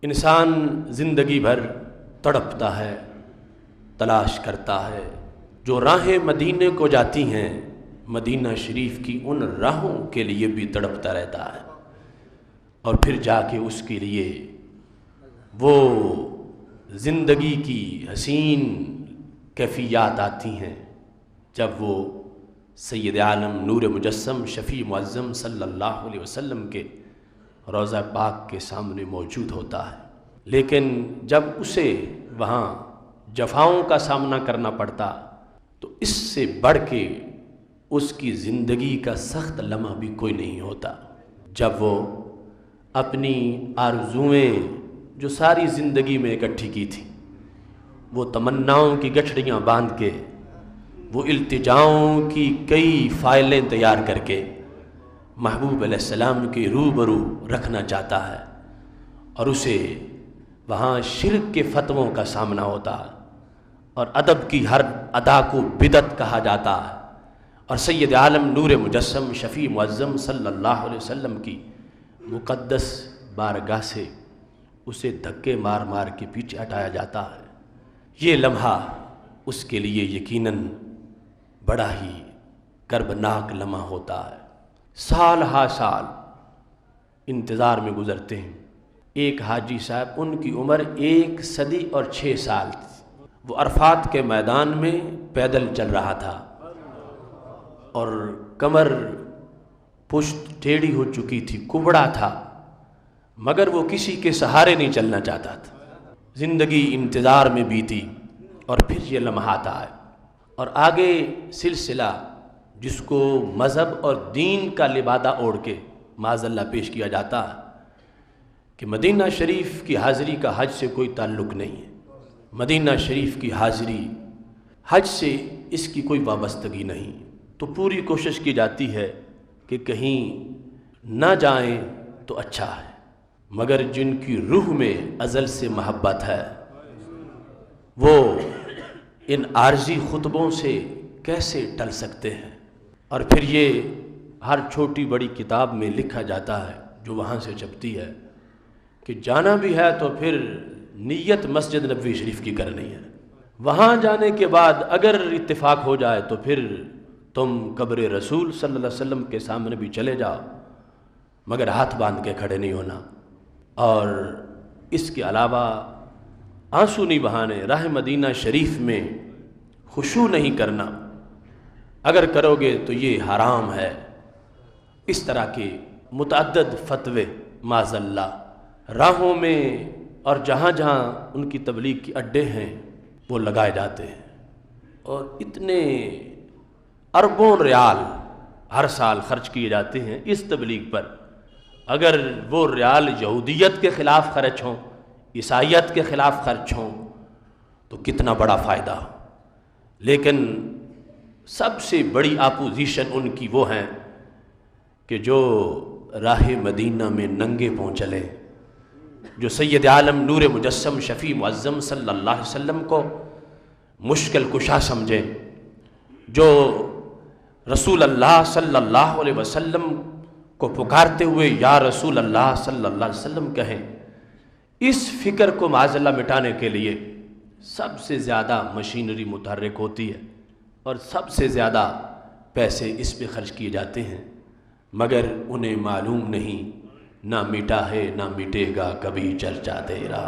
انسان زندگی بھر تڑپتا ہے، تلاش کرتا ہے، جو راہیں مدینے کو جاتی ہیں مدینہ شریف کی ان راہوں کے لیے بھی تڑپتا رہتا ہے، اور پھر جا کے اس کے لیے وہ زندگی کی حسین کیفیات آتی ہیں جب وہ سید عالم نور مجسم شفیع معظم صلی اللہ علیہ وسلم کے روضہ پاک کے سامنے موجود ہوتا ہے۔ لیکن جب اسے وہاں جفاؤں کا سامنا کرنا پڑتا تو اس سے بڑھ کے اس کی زندگی کا سخت لمحہ بھی کوئی نہیں ہوتا، جب وہ اپنی آرزوئیں جو ساری زندگی میں اکٹھی کی تھی، وہ تمناؤں کی گٹھڑیاں باندھ کے، وہ التجاؤں کی کئی فائلیں تیار کر کے محبوب علیہ السلام کے روبرو رکھنا چاہتا ہے، اور اسے وہاں شرک کے فتووں کا سامنا ہوتا ہے، اور ادب کی ہر ادا کو بدعت کہا جاتا ہے، اور سید عالم نور مجسم شفیع معظم صلی اللہ علیہ وسلم کی مقدس بارگاہ سے اسے دھکے مار مار کے پیچھے ہٹایا جاتا ہے۔ یہ لمحہ اس کے لیے یقیناً بڑا ہی کربناک لمحہ ہوتا ہے۔ سال ہا سال انتظار میں گزرتے ہیں۔ ایک حاجی صاحب، ان کی عمر 1 صدی اور 6 سال تھی، وہ عرفات کے میدان میں پیدل چل رہا تھا، اور کمر پشت ٹیڑھی ہو چکی تھی، کبڑا تھا، مگر وہ کسی کے سہارے نہیں چلنا چاہتا تھا۔ زندگی انتظار میں بیتی، اور پھر یہ لمحات آئے، اور آگے سلسلہ جس کو مذہب اور دین کا لبادہ اوڑھ کے معاذ اللہ پیش کیا جاتا ہے کہ مدینہ شریف کی حاضری کا حج سے کوئی تعلق نہیں ہے، مدینہ شریف کی حاضری حج سے اس کی کوئی وابستگی نہیں، تو پوری کوشش کی جاتی ہے کہ کہیں نہ جائیں تو اچھا ہے، مگر جن کی روح میں ازل سے محبت ہے وہ ان عارضی خطبوں سے کیسے ٹل سکتے ہیں؟ اور پھر یہ ہر چھوٹی بڑی کتاب میں لکھا جاتا ہے جو وہاں سے چھپتی ہے کہ جانا بھی ہے تو پھر نیت مسجد نبوی شریف کی کرنی ہے، وہاں جانے کے بعد اگر اتفاق ہو جائے تو پھر تم قبر رسول صلی اللہ علیہ وسلم کے سامنے بھی چلے جاؤ، مگر ہاتھ باندھ کے کھڑے نہیں ہونا، اور اس کے علاوہ آنسو نہیں بہانے، راہ مدینہ شریف میں خشوع نہیں کرنا، اگر کرو گے تو یہ حرام ہے۔ اس طرح کے متعدد فتوے معاذ اللہ راہوں میں اور جہاں جہاں ان کی تبلیغ کے اڈے ہیں وہ لگائے جاتے ہیں، اور اتنے اربوں ریال ہر سال خرچ کیے جاتے ہیں اس تبلیغ پر۔ اگر وہ ریال یہودیت کے خلاف خرچ ہوں، عیسائیت کے خلاف خرچ ہوں تو کتنا بڑا فائدہ، لیکن سب سے بڑی اپوزیشن ان کی وہ ہیں کہ جو راہ مدینہ میں ننگے پاؤں چلے، جو سید عالم نور مجسم شفیع معظم صلی اللہ علیہ وسلم کو مشکل کشا سمجھے، جو رسول اللہ صلی اللہ علیہ وسلم کو پکارتے ہوئے یا رسول اللہ صلی اللہ علیہ وسلم کہیں، اس فکر کو معاذ اللہ مٹانے کے لیے سب سے زیادہ مشینری متحرک ہوتی ہے اور سب سے زیادہ پیسے اس پہ خرچ کیے جاتے ہیں، مگر انہیں معلوم نہیں نہ مٹا ہے نہ مٹے گا کبھی چرچا تیرا۔